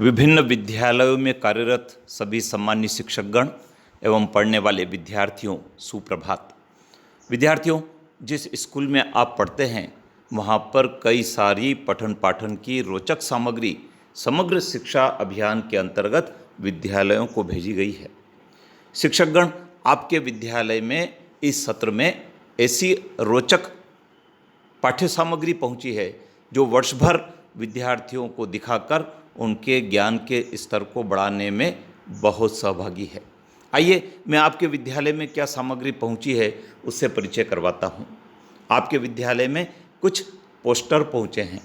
विभिन्न विद्यालयों में कार्यरत सभी सम्मानित शिक्षकगण एवं पढ़ने वाले विद्यार्थियों सुप्रभात। विद्यार्थियों, जिस स्कूल में आप पढ़ते हैं वहाँ पर कई सारी पठन पाठन की रोचक सामग्री समग्र शिक्षा अभियान के अंतर्गत विद्यालयों को भेजी गई है। शिक्षकगण, आपके विद्यालय में इस सत्र में ऐसी रोचक पाठ्य सामग्री पहुँची है जो वर्ष भर विद्यार्थियों को दिखाकर उनके ज्ञान के स्तर को बढ़ाने में बहुत सहभागी है। आइए मैं आपके विद्यालय में क्या सामग्री पहुंची है उससे परिचय करवाता हूं। आपके विद्यालय में कुछ पोस्टर पहुंचे हैं।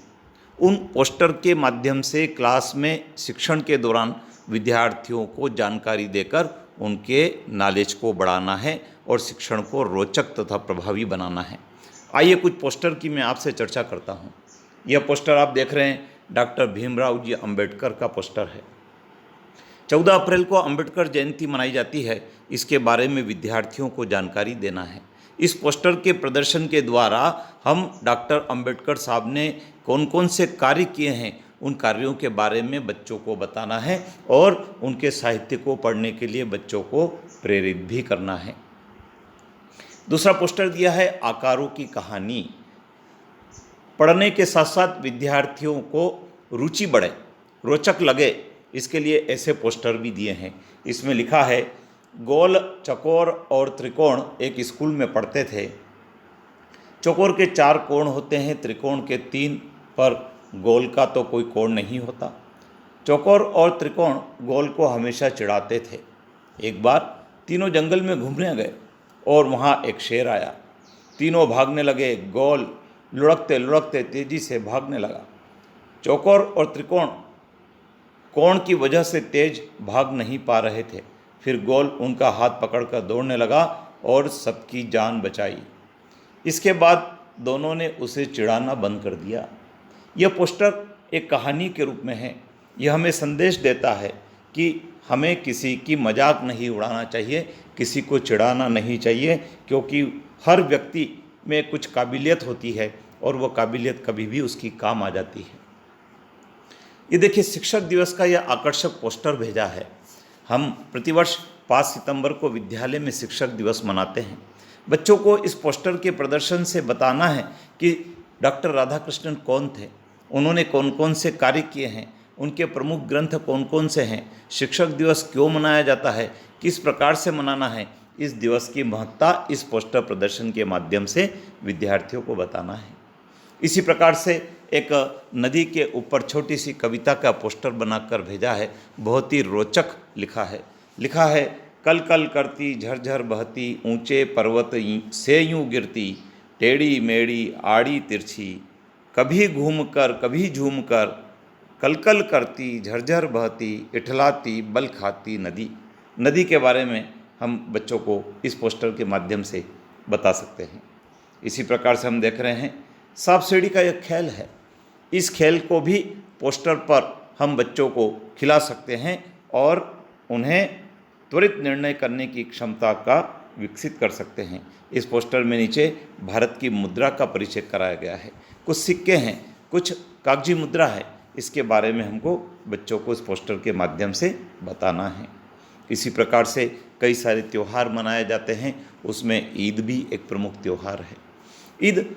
उन पोस्टर के माध्यम से क्लास में शिक्षण के दौरान विद्यार्थियों को जानकारी देकर उनके नॉलेज को बढ़ाना है और शिक्षण को रोचक तथा प्रभावी बनाना है। आइए कुछ पोस्टर की मैं आपसे चर्चा करता हूं। यह पोस्टर आप देख रहे हैं डॉक्टर भीमराव जी अंबेडकर का पोस्टर है। 14 अप्रैल को अंबेडकर जयंती मनाई जाती है। इसके बारे में विद्यार्थियों को जानकारी देना है। इस पोस्टर के प्रदर्शन के द्वारा हम डॉक्टर अंबेडकर साहब ने कौन कौन से कार्य किए हैं उन कार्यों के बारे में बच्चों को बताना है और उनके साहित्य को पढ़ने के लिए बच्चों को प्रेरित भी करना है। दूसरा पोस्टर दिया है आकारों की कहानी। पढ़ने के साथ साथ विद्यार्थियों को रुचि बढ़े, रोचक लगे, इसके लिए ऐसे पोस्टर भी दिए हैं। इसमें लिखा है, गोल, चकोर और त्रिकोण एक स्कूल में पढ़ते थे। चकोर के 4 कोण होते हैं, त्रिकोण के 3, पर गोल का तो कोई कोण नहीं होता। चकोर और त्रिकोण गोल को हमेशा चिढ़ाते थे। एक बार तीनों जंगल में घूमने गए और वहाँ एक शेर आया। तीनों भागने लगे। गोल लुढ़कते लुढ़कते तेजी से भागने लगा। चौकोर और त्रिकोण कोण की वजह से तेज भाग नहीं पा रहे थे। फिर गोल उनका हाथ पकड़कर दौड़ने लगा और सबकी जान बचाई। इसके बाद दोनों ने उसे चिढ़ाना बंद कर दिया। यह पोस्टर एक कहानी के रूप में है। यह हमें संदेश देता है कि हमें किसी की मजाक नहीं उड़ाना चाहिए, किसी को चिढ़ाना नहीं चाहिए, क्योंकि हर व्यक्ति में कुछ काबिलियत होती है और वह काबिलियत कभी भी उसकी काम आ जाती है। ये देखिए, शिक्षक दिवस का यह आकर्षक पोस्टर भेजा है। हम प्रतिवर्ष 5 सितंबर को विद्यालय में शिक्षक दिवस मनाते हैं। बच्चों को इस पोस्टर के प्रदर्शन से बताना है कि डॉक्टर राधाकृष्णन कौन थे, उन्होंने कौन कौन से कार्य किए हैं, उनके प्रमुख ग्रंथ कौन कौन से हैं, शिक्षक दिवस क्यों मनाया जाता है, किस प्रकार से मनाना है। इस दिवस की महत्ता इस पोस्टर प्रदर्शन के माध्यम से विद्यार्थियों को बताना है। इसी प्रकार से एक नदी के ऊपर छोटी सी कविता का पोस्टर बनाकर भेजा है। बहुत ही रोचक लिखा है, कल कल करती झरझर बहती, ऊंचे पर्वत से यूं गिरती, टेढ़ी मेढ़ी आड़ी तिरछी, कभी घूम कर कभी झूम कर, कल कल करती झरझर बहती, इठलाती बल खाती नदी। नदी के बारे में हम बच्चों को इस पोस्टर के माध्यम से बता सकते हैं। इसी प्रकार से हम देख रहे हैं सांप सीढ़ी का एक खेल है। इस खेल को भी पोस्टर पर हम बच्चों को खिला सकते हैं और उन्हें त्वरित निर्णय करने की क्षमता का विकसित कर सकते हैं। इस पोस्टर में नीचे भारत की मुद्रा का परिचय कराया गया है। कुछ सिक्के हैं, कुछ कागजी मुद्रा है। इसके बारे में हमको बच्चों को इस पोस्टर के माध्यम से बताना है। इसी प्रकार से कई सारे त्यौहार मनाए जाते हैं, उसमें ईद भी एक प्रमुख त्यौहार है। ईद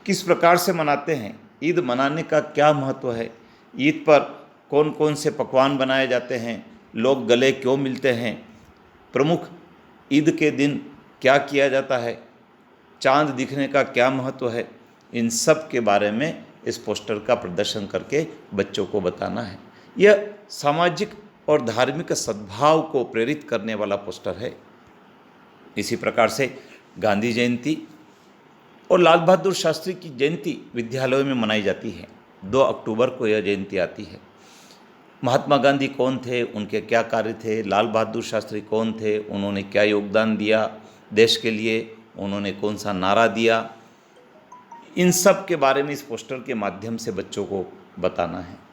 किस प्रकार से मनाते हैं, ईद मनाने का क्या महत्व है, ईद पर कौन कौन से पकवान बनाए जाते हैं, लोग गले क्यों मिलते हैं, प्रमुख ईद के दिन क्या किया जाता है, चांद दिखने का क्या महत्व है, इन सब के बारे में इस पोस्टर का प्रदर्शन करके बच्चों को बताना है। यह सामाजिक और धार्मिक सद्भाव को प्रेरित करने वाला पोस्टर है। इसी प्रकार से गांधी जयंती और लाल बहादुर शास्त्री की जयंती विद्यालयों में मनाई जाती है। 2 अक्टूबर को यह जयंती आती है। महात्मा गांधी कौन थे, उनके क्या कार्य थे, लाल बहादुर शास्त्री कौन थे, उन्होंने क्या योगदान दिया देश के लिए, उन्होंने कौन सा नारा दिया, इन सब के बारे में इस पोस्टर के माध्यम से बच्चों को बताना है।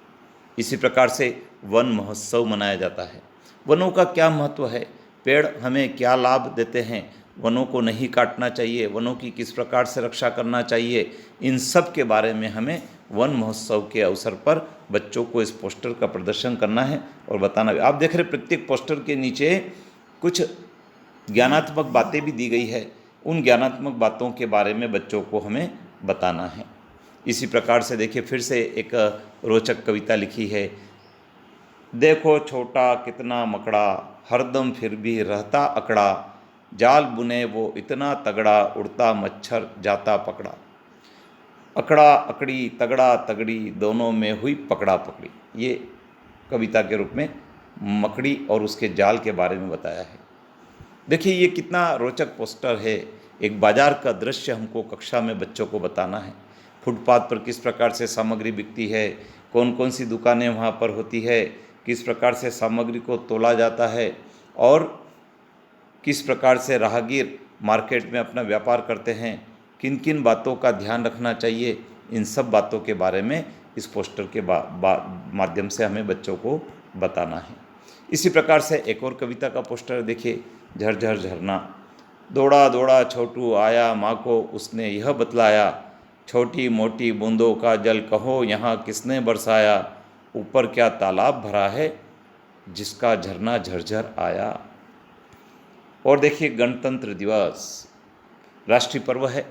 इसी प्रकार से वन महोत्सव मनाया जाता है। वनों का क्या महत्व है, पेड़ हमें क्या लाभ देते हैं, वनों को नहीं काटना चाहिए, वनों की किस प्रकार से रक्षा करना चाहिए, इन सब के बारे में हमें वन महोत्सव के अवसर पर बच्चों को इस पोस्टर का प्रदर्शन करना है और बताना है। आप देख रहे प्रत्येक पोस्टर के नीचे कुछ ज्ञानात्मक बातें भी दी गई है, उन ज्ञानात्मक बातों के बारे में बच्चों को हमें बताना है। इसी प्रकार से देखिए फिर से एक रोचक कविता लिखी है। देखो छोटा कितना मकड़ा, हरदम फिर भी रहता अकड़ा, जाल बुने वो इतना तगड़ा, उड़ता मच्छर जाता पकड़ा। अकड़ा अकड़ी तगड़ा तगड़ी, दोनों में हुई पकड़ा पकड़ी। ये कविता के रूप में मकड़ी और उसके जाल के बारे में बताया है। देखिए ये कितना रोचक पोस्टर है। एक बाजार का दृश्य हमको कक्षा में बच्चों को बताना है। फुटपाथ पर किस प्रकार से सामग्री बिकती है, कौन कौन सी दुकानें वहाँ पर होती है, किस प्रकार से सामग्री को तोला जाता है और किस प्रकार से राहगीर मार्केट में अपना व्यापार करते हैं, किन किन बातों का ध्यान रखना चाहिए, इन सब बातों के बारे में इस पोस्टर के माध्यम से हमें बच्चों को बताना है। इसी प्रकार से एक और कविता का पोस्टर देखिए। झरझर झरना, दौड़ा दौड़ा छोटू आया, माँ को उसने यह बतलाया, छोटी मोटी बूंदों का जल कहो यहाँ किसने बरसाया, ऊपर क्या तालाब भरा है जिसका झरना झरझर आया। और देखिए गणतंत्र दिवस राष्ट्रीय पर्व है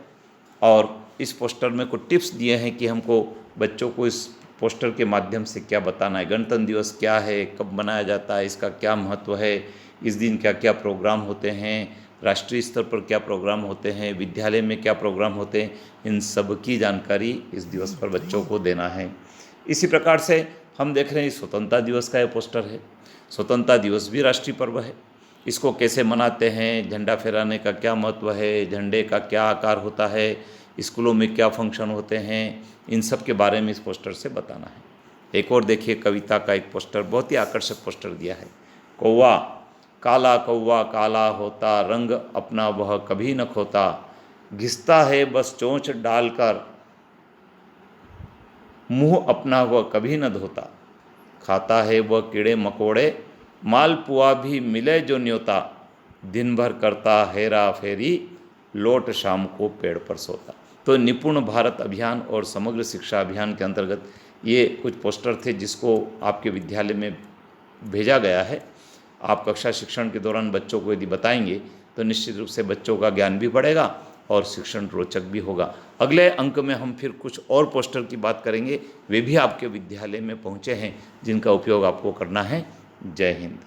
और इस पोस्टर में कुछ टिप्स दिए हैं कि हमको बच्चों को इस पोस्टर के माध्यम से क्या बताना है। गणतंत्र दिवस क्या है, कब मनाया जाता है, इसका क्या महत्व है, इस दिन क्या क्या प्रोग्राम होते हैं, राष्ट्रीय स्तर पर क्या प्रोग्राम होते हैं, विद्यालय में क्या प्रोग्राम होते हैं, इन सब की जानकारी इस दिवस पर बच्चों को देना है। इसी प्रकार से हम देख रहे हैं स्वतंत्रता दिवस का ये पोस्टर है। स्वतंत्रता दिवस भी राष्ट्रीय पर्व है। इसको कैसे मनाते हैं, झंडा फहराने का क्या महत्व है, झंडे का क्या आकार होता है, स्कूलों में क्या फंक्शन होते हैं, इन सब के बारे में इस पोस्टर से बताना है। एक और देखिए कविता का एक पोस्टर, बहुत ही आकर्षक पोस्टर दिया है। कौवा काला होता, रंग अपना वह कभी न खोता, घिसता है बस चोंच डालकर, मुंह अपना वह कभी न धोता, खाता है वह कीड़े मकोड़े, मालपुआ भी मिले जो न्योता, दिन भर करता हेरा फेरी, लौट शाम को पेड़ पर सोता। तो निपुण भारत अभियान और समग्र शिक्षा अभियान के अंतर्गत ये कुछ पोस्टर थे जिसको आपके विद्यालय में भेजा गया है। आप कक्षा शिक्षण के दौरान बच्चों को यदि बताएंगे तो निश्चित रूप से बच्चों का ज्ञान भी बढ़ेगा और शिक्षण रोचक भी होगा। अगले अंक में हम फिर कुछ और पोस्टर की बात करेंगे, वे भी आपके विद्यालय में पहुँचे हैं जिनका उपयोग आपको करना है। जय हिंद।